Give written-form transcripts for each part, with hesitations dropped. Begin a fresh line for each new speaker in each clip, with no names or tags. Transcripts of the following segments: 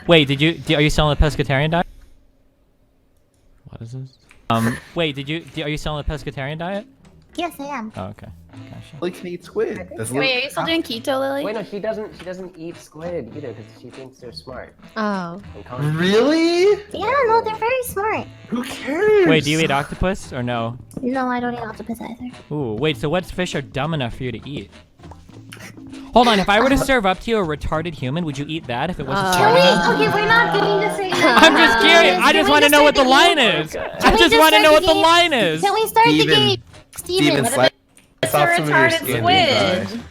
Wait, are you selling a pescatarian diet? What is this? Wait, are you selling a pescatarian diet?
Yes, I am.
Oh, okay. Gotcha.
Lily can eat squid.
Wait, are you still doing keto, Lily?
Wait, no, she doesn't eat squid either because she thinks they're smart.
Oh.
Really?
Yeah, no, they're very smart.
Who cares?
Wait, do you eat octopus or no?
No, I don't eat octopus either.
Ooh, wait, so what fish are dumb enough for you to eat? Hold on, if I were to serve up to you a retarded human, would you eat that if it wasn't smart enough?
Okay, we're not getting this right now.
I'm just curious. I just want to know what the line is. I just want to know what the line is.
Can we start the game? Steven,
It's a retarded squid.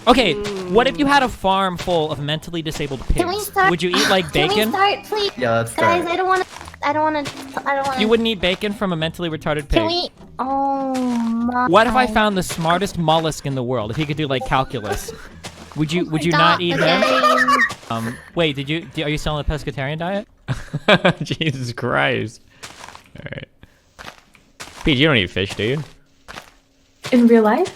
Okay, what if you had a farm full of mentally disabled
Can we
pigs?
start?
Would you eat like
Can we
bacon?
start, please?
Yeah, let's start.
Guys, I don't want to.
You wouldn't eat bacon from a mentally retarded pig?
Can we? Oh my.
What if I found the smartest mollusk in the world? If he could do like calculus, would you not eat him? Wait, are you selling a pescatarian diet? Jesus Christ! All right, Pete, you don't eat fish, do you?
In real life?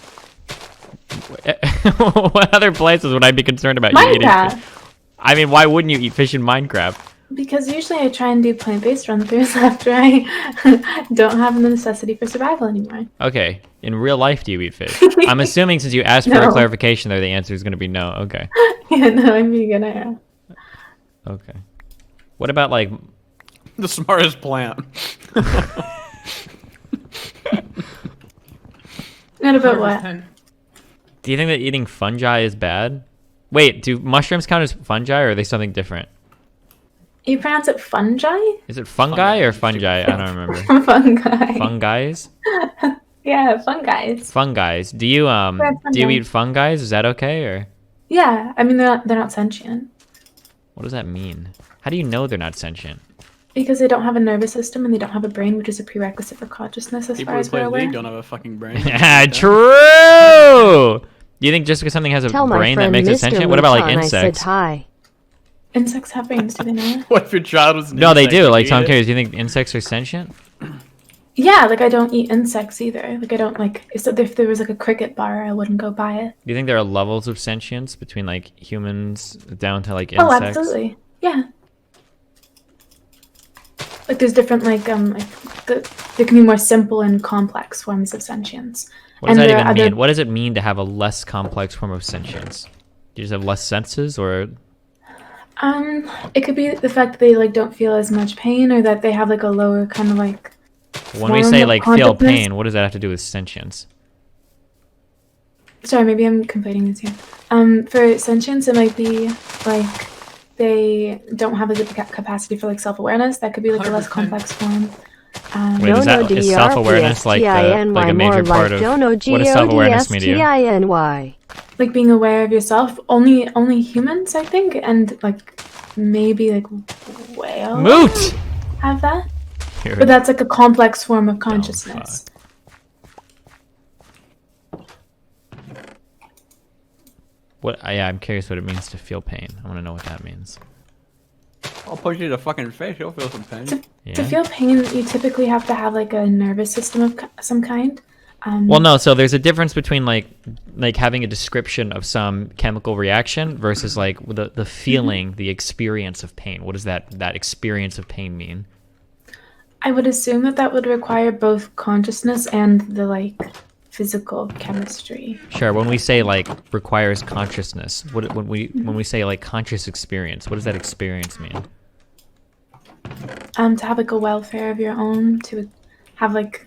What other places would I be concerned about you eating fish? I mean, why wouldn't you eat fish in Minecraft?
Because usually I try and do plant-based run-throughs after I don't have the necessity for survival anymore.
Okay, in real life, do you eat fish? I'm assuming since you asked for a clarification there, the answer is going to be no. Okay.
Yeah, no, I'm vegan, I am.
Okay. What about like
the smartest plant?
What about what?
Do you think that eating fungi is bad? Wait, do mushrooms count as fungi or are they something different?
You pronounce it fungi?
Is it fungi or fungi? I don't remember.
Fungi.
Fungis?
Yeah, fungis.
Fungis. Do you eat fungis? Is that okay or?
Yeah, I mean they're not sentient.
What does that mean? How do you know they're not sentient?
Because they don't have a nervous system and they don't have a brain, which is a prerequisite for consciousness as
People
far
who
as
play
we're aware.
League don't have a fucking brain.
Yeah, true! Do you think just because something has a brain that makes it sentient? What about like insects?
Insects have brains, do they know?
What if your child was an
No, they
insect?
do.
Would
Like,
you
so I'm
eat it?
curious. Do you think insects are sentient?
Yeah, like I don't eat insects either. Like I don't like if there was like a cricket bar, I wouldn't go buy it.
Do you think there are levels of sentience between like humans down to like
Oh,
insects?
absolutely. Yeah. Like there's different there can be more simple and complex forms of sentience.
What does
And
that
there
even
are
mean?
other-
What does it mean to have a less complex form of sentience? Do you just have less senses, or
It could be the fact that they like don't feel as much pain, or that they have like a lower kind of like.
when we
form
say
of
like feel
consciousness.
pain, what does that have to do with sentience?
Sorry, maybe I'm conflating this here. For sentience, it might be like they don't have the capacity for like self-awareness. That could be like a less
100%.
complex form.
Wait, is self-awareness like a major part of what does self-awareness mean to you?
Like being aware of yourself. Only humans, I think, and like maybe like whales
Moot!
have that.
Here.
But that's like a complex form of consciousness.
What? Yeah, I'm curious what it means to feel pain. I want to know what that means.
I'll push you to the fucking face. You'll feel some pain.
Yeah.
To feel pain, you typically have to have like a nervous system of some kind.
Well, no. So there's a difference between like having a description of some chemical reaction versus like the feeling, the experience of pain. What does that experience of pain mean?
I would assume that would require both consciousness and the like physical chemistry.
Sure. When we say like requires consciousness, when we say like conscious experience, what does that experience mean?
To have like a welfare of your own, to have like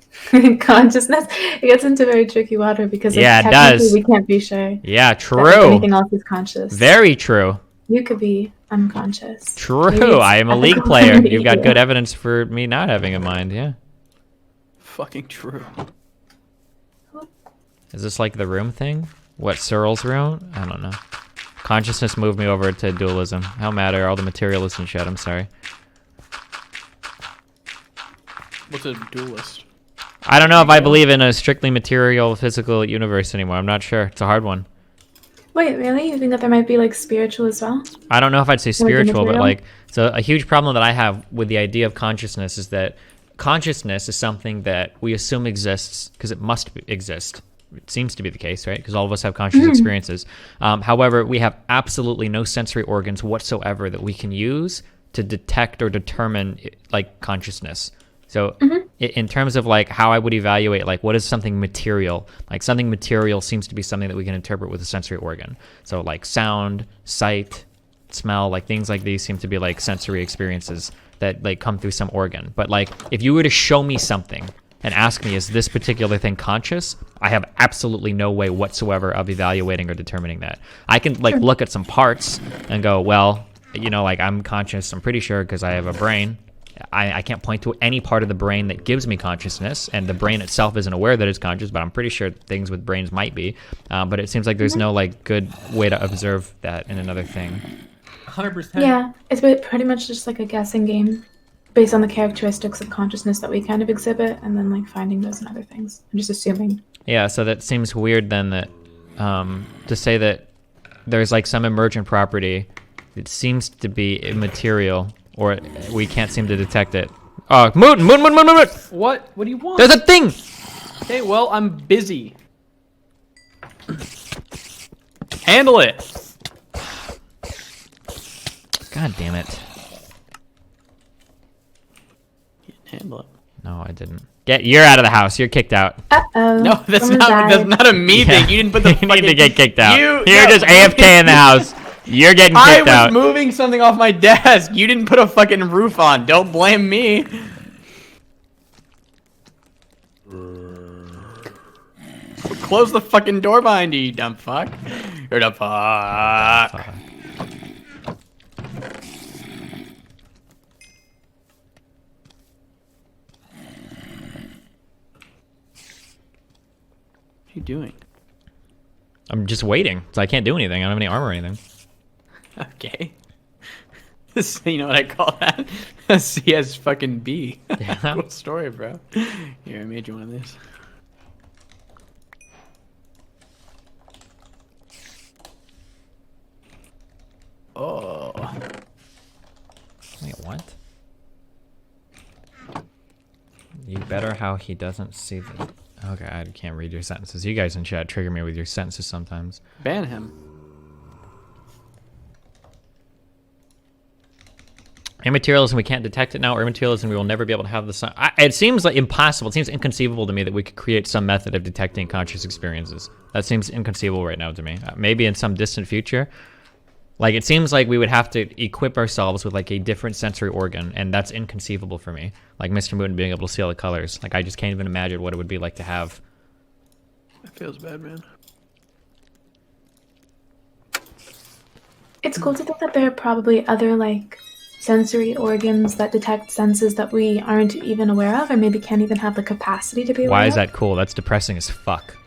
consciousness. It gets into very tricky water because like,
Yeah, it
technically
does.
we can't be sure.
Yeah,
that,
true.
like, anything else is conscious.
Very true.
You could be unconscious. Maybe
True.
it's
I am a league
ethical
player.
for me
You've got
to-
good evidence for me not having a mind. Yeah.
Fucking true.
Is this like the room thing? What, Searle's room? I don't know. Consciousness moved me over to dualism. How mad are all the materialists and shit? I'm sorry.
What's a dualist?
I don't know if I believe in a strictly material, physical universe anymore. I'm not sure. It's a hard one.
Wait, really? You think that there might be like spiritual as well?
I don't know if I'd say spiritual, but
material?
like, so a huge problem that I have with the idea of consciousness is that consciousness is something that we assume exists because it must exist. it seems to be the case, right? Because all of us have conscious experiences. However, we have absolutely no sensory organs whatsoever that we can use to detect or determine like consciousness. So in terms of like how I would evaluate like what is something material, like something material seems to be something that we can interpret with a sensory organ. So like sound, sight, smell, like things like these seem to be like sensory experiences that like come through some organ. But like if you were to show me something and ask me, is this particular thing conscious? I have absolutely no way whatsoever of evaluating or determining that. I can like look at some parts and go, well, you know, like I'm conscious, I'm pretty sure because I have a brain. I can't point to any part of the brain that gives me consciousness, and the brain itself isn't aware that it's conscious, but I'm pretty sure things with brains might be. But it seems like there's no like good way to observe that in another thing.
100%.
Yeah, it's pretty much just like a guessing game based on the characteristics of consciousness that we kind of exhibit, and then like finding those in other things. I'm just assuming.
Yeah, so that seems weird then that to say that there's like some emergent property that seems to be immaterial, or we can't seem to detect it. Oh, moon!
What? What do you want?
There's a thing!
Okay, well, I'm busy. Handle it.
God damn it.
You didn't handle it.
No, I didn't. You're out of the house. You're kicked out.
Uh-oh.
No, that's
someone died.
not a me thing. You didn't put the
You
fucking...
need to get kicked out. You're
no,
just AFK in the house. You're getting
I
kicked
was
out.
moving something off my desk. You didn't put a fucking roof on. Don't blame me. Close the fucking door behind you, you dumb fuck. You're a dumb fuck. What are you doing?
I'm just waiting, so I can't do anything. I don't have any armor or anything.
Okay. You know what I call that? A CS fucking B.
Yeah.
Cool story, bro. Here, I made you one of these. Oh.
Wait, what? You better how he doesn't see the... Okay, I can't read your sentences. You guys in chat trigger me with your sentences sometimes.
Ban him.
Immaterialism, we can't detect it now, or immaterialism, we will never be able to have the sun. It seems like impossible. It seems inconceivable to me that we could create some method of detecting conscious experiences. That seems inconceivable right now to me. Maybe in some distant future. Like, it seems like we would have to equip ourselves with, like, a different sensory organ, and that's inconceivable for me. Like, Mr. Moon being able to see all the colors. Like, I just can't even imagine what it would be like to have.
That feels bad, man.
It's cool to think that there are probably other, like, sensory organs that detect senses that we aren't even aware of, or maybe can't even have the capacity to be aware of.
Why is that cool? That's depressing as fuck.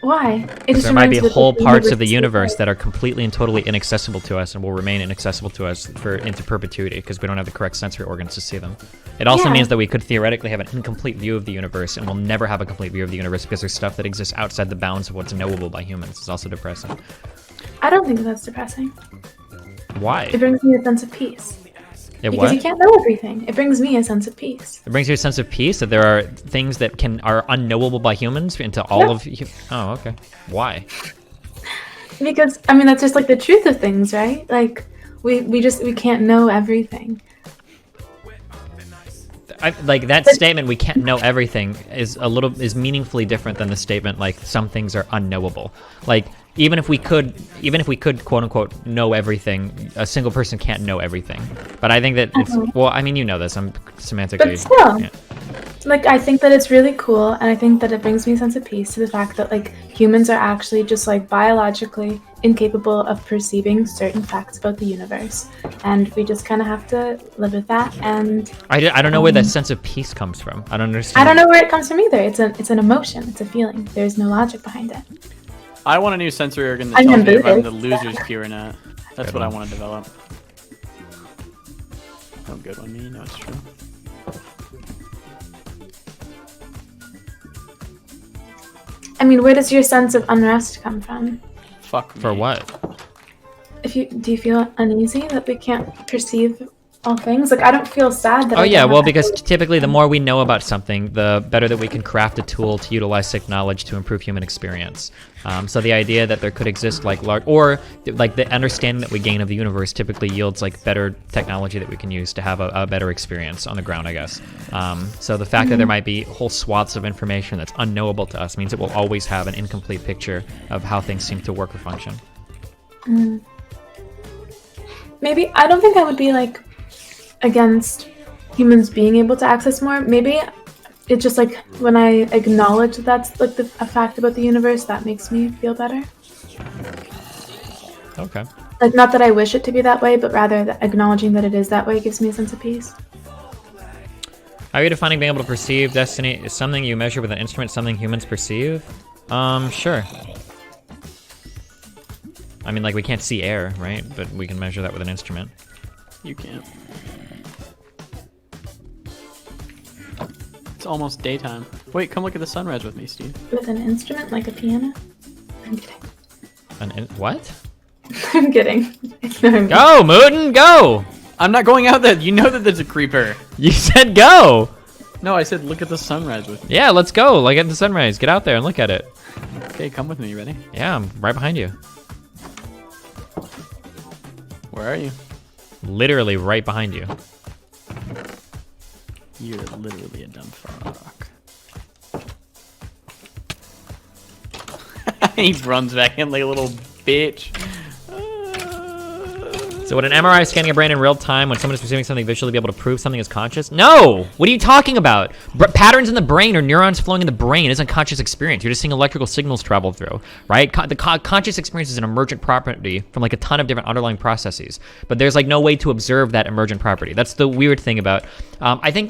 Why? It just
There might be
reminds me
whole
that
parts of the
is
universe
like-
that are completely and totally inaccessible to us and will remain inaccessible to us into perpetuity because we don't have the correct sensory organs to see them. It also
Yeah.
means that we could theoretically have an incomplete view of the universe, and we'll never have a complete view of the universe because there's stuff that exists outside the bounds of what's knowable by humans. It's also depressing.
I don't think that's depressing.
Why?
It brings me a sense of peace.
It
Because
what?
you can't know everything. It brings me a sense of peace.
It brings you a sense of peace that there are things that are unknowable by humans into all of you. Oh, okay. Why?
Because, I mean, that's just like the truth of things, right? Like, we can't know everything.
Like that statement, we can't know everything, is meaningfully different than the statement like some things are unknowable. Like even if we could quote unquote know everything, a single person can't know everything. But I think that it's, well, I mean, you know this. I'm semantically.
But still,
yeah.
like, I think that it's really cool, and I think that it brings me a sense of peace to the fact that, like, humans are actually just, like, biologically incapable of perceiving certain facts about the universe. And we just kind of have to live with that, and...
I don't know where that sense of peace comes from. I don't understand.
I don't know where it comes from either. It's an emotion. It's a feeling. There's no logic behind it.
I want a new sensory organ that
I'm
tells me if I'm
Buddhist.
the loser's queue or not. That's
Good
what I
one.
want to develop. No good one, me. No, it's true.
I mean, where does your sense of unrest come from?
Fuck me.
For what?
Do you feel uneasy that we can't perceive all things. Like I don't feel sad that.
Oh
I
yeah,
don't
well
have
because
empathy.
typically the more we know about something, the better that we can craft a tool to utilize sick knowledge to improve human experience. So the idea that there could exist like large, or like the understanding that we gain of the universe typically yields like better technology that we can use to have a better experience on the ground, I guess. So the fact that there might be whole swaths of information that's unknowable to us means it will always have an incomplete picture of how things seem to work or function.
Maybe I don't think I would be like against humans being able to access more. Maybe it's just like when I acknowledge that's like a fact about the universe, that makes me feel better.
Okay.
Like not that I wish it to be that way, but rather that acknowledging that it is that way gives me a sense of peace.
Are you defining being able to perceive destiny is something you measure with an instrument, something humans perceive? Sure. I mean, like, we can't see air, right? But we can measure that with an instrument.
You can't. It's almost daytime. Wait, come look at the sunrise with me, Steve.
With an instrument like a piano? I'm kidding.
What?
I'm kidding.
Go, Mooten, go!
I'm not going out there. You know that there's a creeper.
You said go!
No, I said look at the sunrise with me.
Yeah, let's go. Look at the sunrise. Get out there and look at it.
Okay, come with me. You ready?
Yeah, I'm right behind you.
Where are you?
Literally right behind you.
You're literally a dumb fuck. He runs back in like a little bitch.
So would an MRI scanning a brain in real time when someone is perceiving something visually be able to prove something is conscious? No! What are you talking about? Patterns in the brain or neurons flowing in the brain isn't conscious experience. You're just seeing electrical signals travel through, right? Conscious experience is an emergent property from like a ton of different underlying processes. But there's like no way to observe that emergent property. That's the weird thing about, I think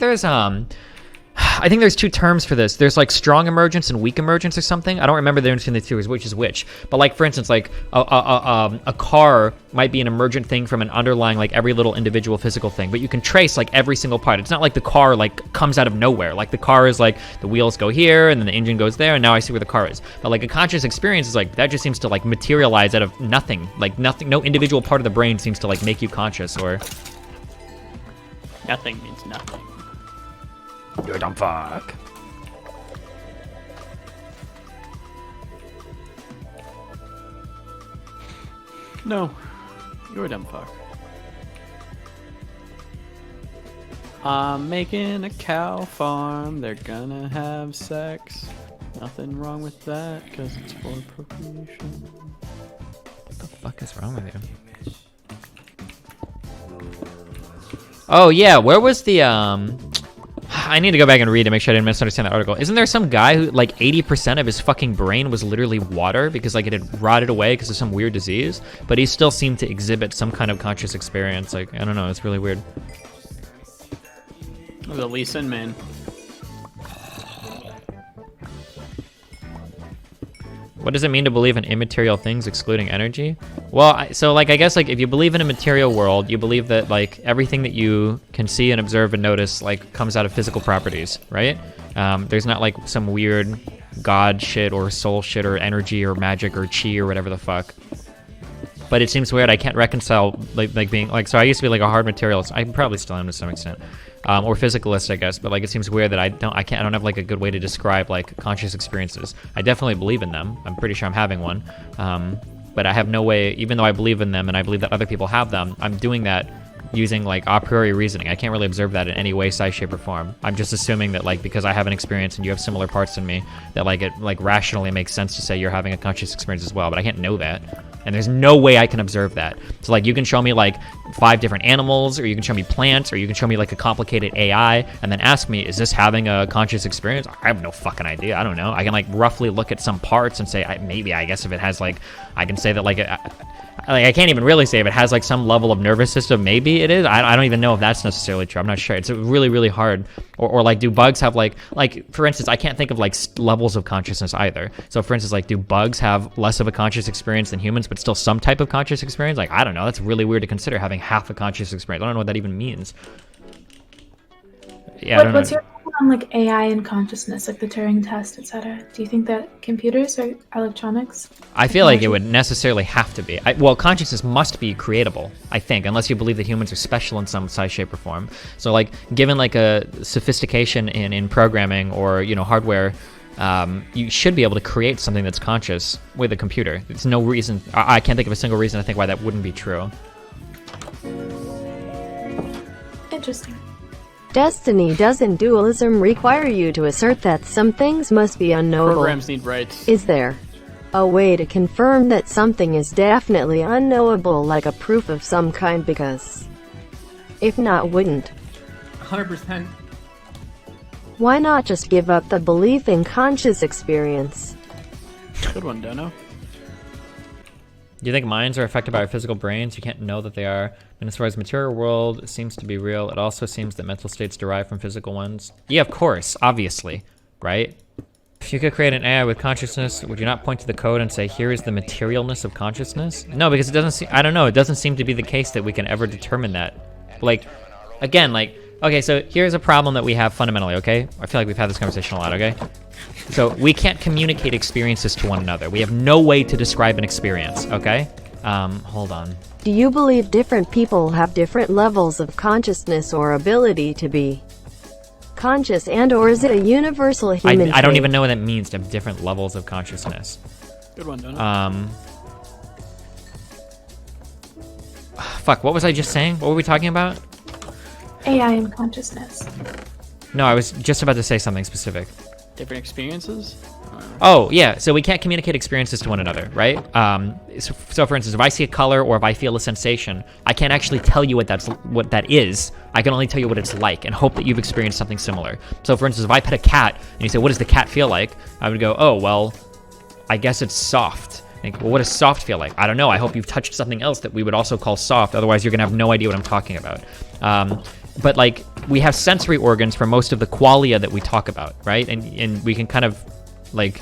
there's two terms for this. There's like strong emergence and weak emergence or something. I don't remember the difference between the two, which is which. But like for instance, like a car might be an emergent thing from an underlying like every little individual physical thing, but you can trace like every single part. It's not like the car like comes out of nowhere. Like the car is like the wheels go here and then the engine goes there and now I see where the car is. But like a conscious experience is like that just seems to like materialize out of nothing. Like nothing, no individual part of the brain seems to like make you conscious or.
Nothing means nothing.
You're a dumb fuck.
No, you're a dumb fuck. I'm making a cow farm. They're gonna have sex. Nothing wrong with that, because it's for procreation.
What the fuck is wrong with you? Oh yeah, where was the I need to go back and read to make sure I didn't misunderstand that article. Isn't there some guy who like 80% of his fucking brain was literally water because like it had rotted away because of some weird disease, but he still seemed to exhibit some kind of conscious experience. Like, I don't know, it's really weird.
The Lee Sin man.
What does it mean to believe in immaterial things excluding energy? Well, so like I guess like if you believe in a material world, you believe that like everything that you can see and observe and notice like comes out of physical properties, right? There's not like some weird god shit or soul shit or energy or magic or chi or whatever the fuck. But it seems weird. I can't reconcile like being like, so I used to be like a hard materialist. I probably still am to some extent. Or physicalist, I guess, but like it seems weird that I don't have like a good way to describe like conscious experiences. I definitely believe in them. I'm pretty sure I'm having one, but I have no way. Even though I believe in them and I believe that other people have them, I'm doing that using like a priori reasoning. I can't really observe that in any way, size, shape, or form. I'm just assuming that like because I have an experience and you have similar parts in me, that like it like rationally makes sense to say you're having a conscious experience as well. But I can't know that. And there's no way I can observe that. So like you can show me like 5 different animals, or you can show me plants, or you can show me like a complicated AI, and then ask me, is this having a conscious experience? I have no fucking idea. I don't know. I can like roughly look at some parts and say, maybe I guess if it has like, I can say that like, I can't even really say if it has like some level of nervous system, maybe it is. I don't even know if that's necessarily true. I'm not sure. It's really, really hard. Or like, do bugs have like for instance, I can't think of like levels of consciousness either. So for instance, like do bugs have less of a conscious experience than humans, but still some type of conscious experience? Like, I don't know. That's really weird to consider having half a conscious experience. I don't know what that even means. Yeah, I don't know.
What's your on like AI and consciousness, like the Turing test, etc. Do you think that computers or electronics?
I feel like it would necessarily have to be. Well, consciousness must be creatable, I think, unless you believe that humans are special in some size, shape, or form. So, like, given like a sophistication in programming or hardware, you should be able to create something that's conscious with a computer. There's no reason. I can't think of a single reason I think why that wouldn't be true.
Interesting.
Destiny, doesn't dualism require you to assert that some things must be unknowable?
Programs need rights.
Is there a way to confirm that something is definitely unknowable, like a proof of some kind? Because if not, wouldn't
100%.
why not just give up the belief in conscious experience?
Good one, Dono.
Do you think minds are affected by our physical brains? You can't know that they are. And as far as material world seems to be real, it also seems that mental states derive from physical ones. Yeah, of course, obviously, right? If you could create an AI with consciousness, would you not point to the code and say, here is the materialness of consciousness? No, because it doesn't seem, I don't know, it doesn't seem to be the case that we can ever determine that. Like, again, like, okay, so here's a problem that we have fundamentally, okay? I feel like we've had this conversation a lot, okay? So we can't communicate experiences to one another. We have no way to describe an experience, okay? Hold on.
Do you believe different people have different levels of consciousness or ability to be conscious, and or is it a universal human
I don't
trait?
even know what that means, to have different levels of consciousness.
Good one, Dono.
Fuck, what was I just saying? What were we talking about?
AI and consciousness.
No, I was just about to say something specific.
Different experiences?
Oh, yeah, so we can't communicate experiences to one another, right? So for instance, if I see a color or if I feel a sensation, I can't actually tell you what that is. I can only tell you what it's like and hope that you've experienced something similar. So for instance, if I pet a cat and you say, what does the cat feel like? I would go, oh, well, I guess it's soft. Like, well, what does soft feel like? I don't know. I hope you've touched something else that we would also call soft. Otherwise, you're going to have no idea what I'm talking about. But like, we have sensory organs for most of the qualia that we talk about, right? And we can kind of like,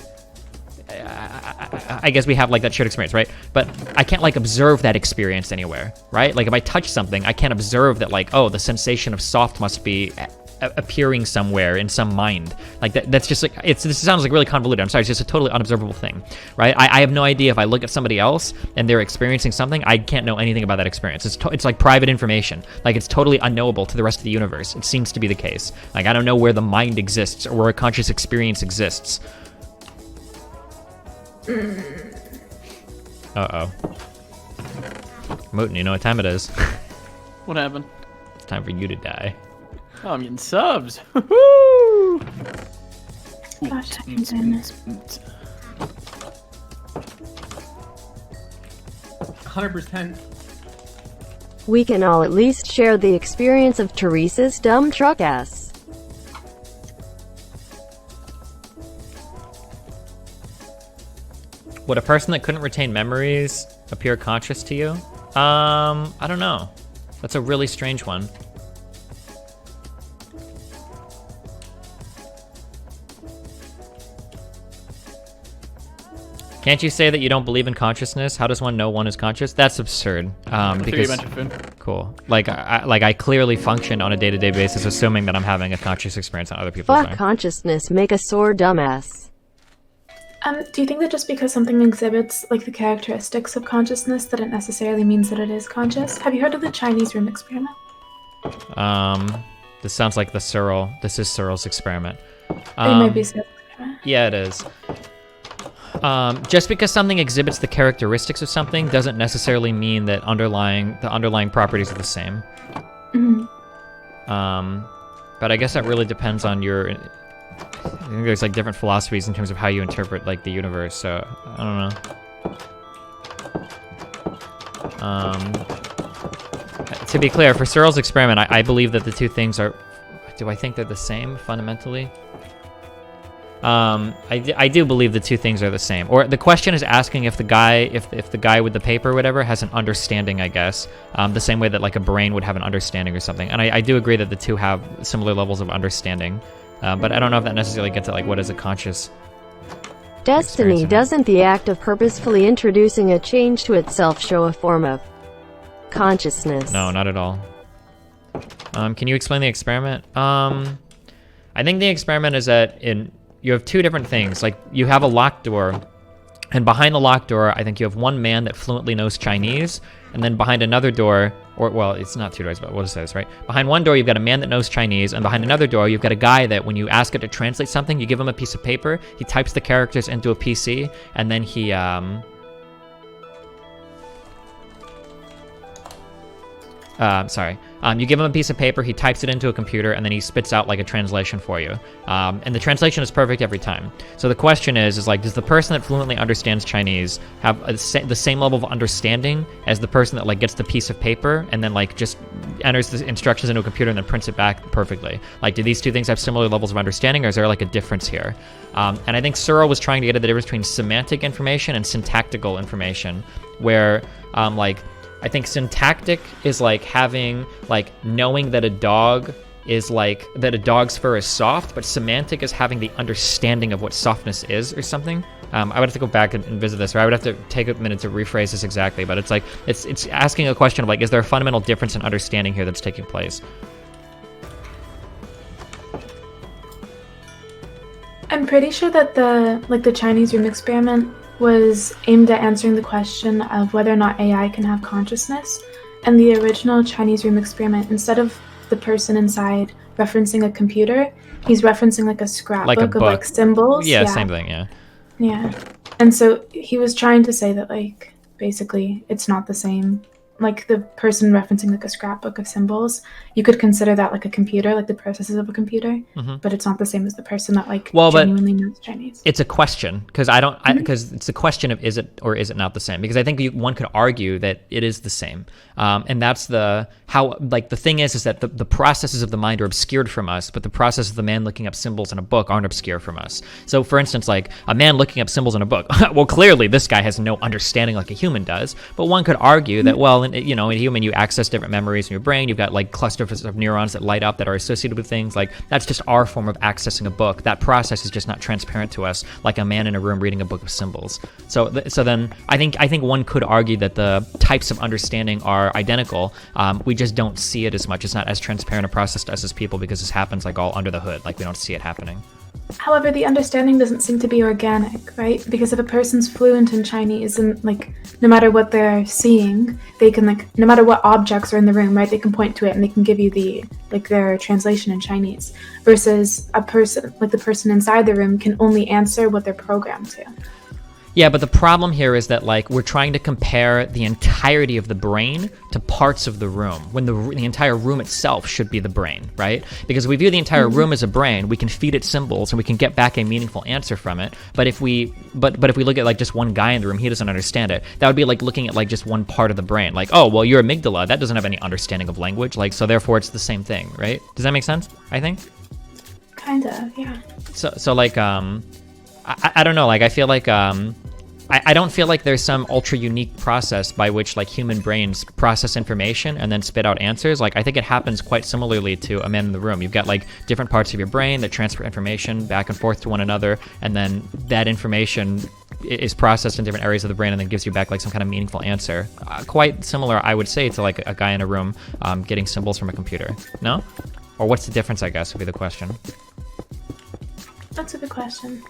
I guess we have like that shared experience, right? But I can't like observe that experience anywhere, right? Like if I touch something, I can't observe that like, oh, the sensation of soft must be appearing somewhere in some mind. Like that's just like, this sounds like really convoluted. I'm sorry, it's just a totally unobservable thing, right? I have no idea if I look at somebody else and they're experiencing something, I can't know anything about that experience. It's like private information. Like it's totally unknowable to the rest of the universe. It seems to be the case. Like I don't know where the mind exists or where a conscious experience exists. Uh-oh. Mooten, you know what time it is.
What happened?
It's time for you to die.
Oh, I'm getting subs. Woohoo!
Gosh, I can do this.
100%.
We can all at least share the experience of Teresa's dumb truck ass.
Would a person that couldn't retain memories appear conscious to you? I don't know. That's a really strange one. Can't you say that you don't believe in consciousness? How does one know one is conscious? That's absurd. Because cool. Like I clearly function on a day-to-day basis, assuming that I'm having a conscious experience on other people's
Fuck consciousness, make a sore dumbass.
Do you think that just because something exhibits like the characteristics of consciousness that it necessarily means that it is conscious? Have you heard of the Chinese room experiment?
This sounds like the Searle. This is Searle's experiment.
It might be Searle's experiment.
Yeah, it is. Just because something exhibits the characteristics of something doesn't necessarily mean that the underlying properties are the same.
Mm-hmm.
But I guess that really depends on your. I think there's like different philosophies in terms of how you interpret like the universe. So I don't know. To be clear, for Searle's experiment, I believe that the two things are. Do I think they're the same fundamentally? I do believe the two things are the same. Or the question is asking if the guy with the paper or whatever has an understanding, I guess, the same way that like a brain would have an understanding or something. And I do agree that the two have similar levels of understanding, but I don't know if that necessarily gets at like what is a conscious.
Destiny, doesn't the act of purposefully introducing a change to itself show a form of consciousness?
No, not at all. Can you explain the experiment? I think the experiment is that you have two different things. Like, you have a locked door, and behind the locked door, I think you have one man that fluently knows Chinese, and then behind another door, or, well, it's not two doors, but we'll just say this, right? Behind one door, you've got a man that knows Chinese, and behind another door, you've got a guy that when you ask it to translate something, you give him a piece of paper, he types the characters into a PC, and then he, you give him a piece of paper, he types it into a computer, and then he spits out like a translation for you. And the translation is perfect every time. So the question is like, does the person that fluently understands Chinese have the same level of understanding as the person that like gets the piece of paper and then like just enters the instructions into a computer and then prints it back perfectly? Like, do these two things have similar levels of understanding, or is there like a difference here? And I think Searle was trying to get at the difference between semantic information and syntactical information, where I think syntactic is like having, like, knowing that a dog is like, that a dog's fur is soft, but semantic is having the understanding of what softness is or something. I would have to go back and visit this, or I would have to take a minute to rephrase this exactly, but it's like, it's asking a question of like, is there a fundamental difference in understanding here that's taking place?
I'm pretty sure that the Chinese room experiment was aimed at answering the question of whether or not AI can have consciousness. And the original Chinese room experiment, instead of the person inside referencing a computer, he's referencing like a scrapbook of like symbols.
Yeah, same thing, yeah.
Yeah. And so he was trying to say that like basically it's not the same. Like the person referencing like a scrapbook of symbols, you could consider that like a computer, like the processes of a computer, but it's not the same as the person that like genuinely knows Chinese.
It's a question, because because it's a question of is it or is it not the same? Because I think one could argue that it is the same, and that's the thing is that the processes of the mind are obscured from us, but the process of the man looking up symbols in a book aren't obscure from us. So, for instance, like a man looking up symbols in a book, well, clearly this guy has no understanding like a human does, but one could argue that, well, in human, you access different memories in your brain. You've got like clusters of neurons that light up that are associated with things. Like, that's just our form of accessing a book. That process is just not transparent to us, like a man in a room reading a book of symbols. So then I think one could argue that the types of understanding are identical. We just don't see it as much. It's not as transparent a process to us as people, because this happens like all under the hood. Like, we don't see it happening.
However, the understanding doesn't seem to be organic, right? Because if a person's fluent in Chinese and like no matter what they're seeing, they can like no matter what objects are in the room, right? They can point to it and they can give you their translation in Chinese. Versus a person, like the person inside the room, can only answer what they're programmed to.
Yeah, but the problem here is that like we're trying to compare the entirety of the brain to parts of the room, when the entire room itself should be the brain, right? Because if we view the entire room as a brain, we can feed it symbols and we can get back a meaningful answer from it. But if we look at like just one guy in the room, he doesn't understand it. That would be like looking at like just one part of the brain. Like, oh, well, your amygdala, that doesn't have any understanding of language. Like, so therefore it's the same thing, right? Does that make sense? I think.
Kind of, yeah.
So like I don't know. Like, I feel like I don't feel like there's some ultra unique process by which like human brains process information and then spit out answers. Like, I think it happens quite similarly to a man in the room. You've got like different parts of your brain that transfer information back and forth to one another, and then that information is processed in different areas of the brain and then gives you back like some kind of meaningful answer. Quite similar, I would say, to like a guy in a room getting symbols from a computer. No? Or what's the difference, I guess, would be the question.
That's a good question.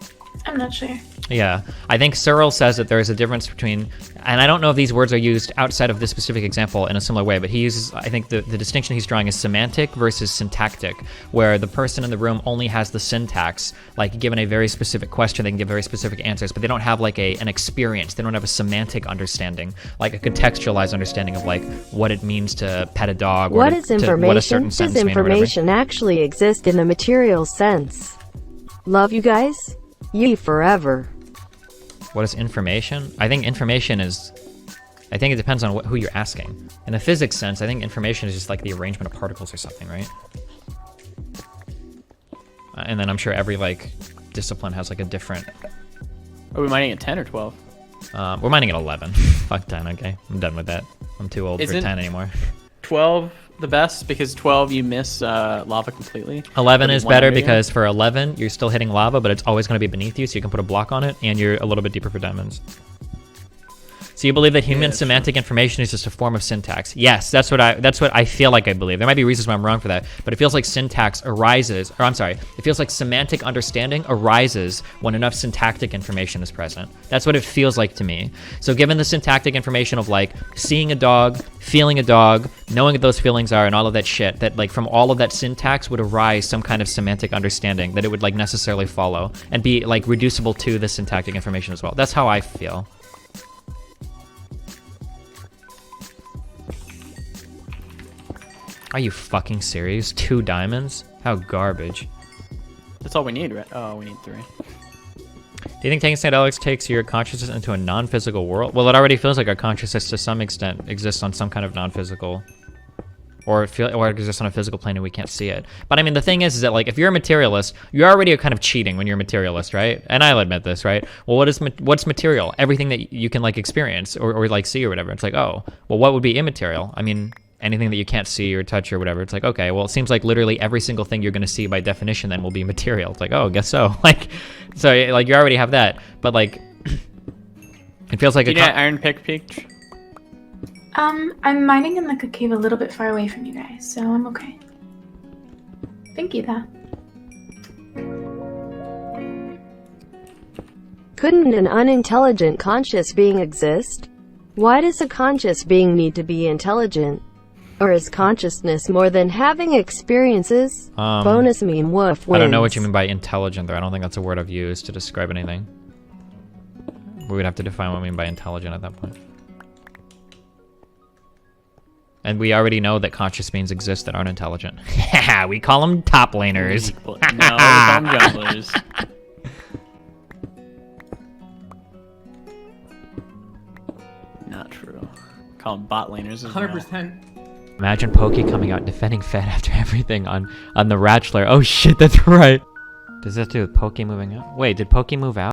I'm not sure.
Yeah, I think Searle says that there is a difference between, and I don't know if these words are used outside of this specific example in a similar way, but he uses, I think the distinction he's drawing is semantic versus syntactic, where the person in the room only has the syntax, like given a very specific question, they can give very specific answers, but they don't have like an experience, they don't have a semantic understanding, like a contextualized understanding of like what it means to pet a dog, or what a certain sentence
does information actually exist in the material sense? Love you guys. Ye forever.
What is information? I think information is, I think it depends on who you're asking. In a physics sense, I think information is just like the arrangement of particles or something, right? And then I'm sure every like discipline has like a different.
Are we mining at 10 or 12?
We're mining at 11. Fuck 10, okay. I'm done with that. I'm too old for 10 anymore.
12 the best, because 12 you miss lava completely.
11 is better because for 11 you're still hitting lava, but it's always going to be beneath you, so you can put a block on it, and you're a little bit deeper for diamonds. So you believe that human semantic information is just a form of syntax? Yes, that's what I feel like I believe. There might be reasons why I'm wrong for that, but it feels like syntax arises, or I'm sorry, it feels like semantic understanding arises when enough syntactic information is present. That's what it feels like to me. So given the syntactic information of like seeing a dog, feeling a dog, knowing what those feelings are and all of that shit, that like from all of that syntax would arise some kind of semantic understanding that it would like necessarily follow and be like reducible to the syntactic information as well. That's how I feel. Are you fucking serious? 2 diamonds? How garbage.
That's all we need, right? Oh, we need 3.
Do you think taking psychedelics takes your consciousness into a non-physical world? Well, it already feels like our consciousness to some extent exists on some kind of non-physical, or it exists on a physical plane and we can't see it. But I mean, the thing is that like if you're a materialist, you're already kind of cheating when you're a materialist, right? And I'll admit this, right? Well, what's material? Everything that you can like experience or like see or whatever. It's like, oh, well, what would be immaterial? I mean, anything that you can't see or touch or whatever. It's like, okay, well, it seems like literally every single thing you're going to see by definition then will be material. It's like, oh, I guess so. Like, so like you already have that, but like, it feels like
Do you need iron pick, Peach?
I'm mining in like a cave a little bit far away from you guys, so I'm okay. Thank you, though.
Couldn't an unintelligent conscious being exist? Why does a conscious being need to be intelligent? Or is consciousness more than having experiences? Bonus meme woof wins.
I don't know what you mean by intelligent there. I don't think that's a word I've used to describe anything. We would have to define what we mean by intelligent at that point. And we already know that conscious beings exist that aren't intelligent. We call them top laners.
No, we call them junglers. Not true. Call them bot laners as
100%.
Imagine Pokey coming out defending Fed after everything on the Ratchler. Oh shit, that's right. Does that do with Pokey moving out? Wait, did Pokey move out?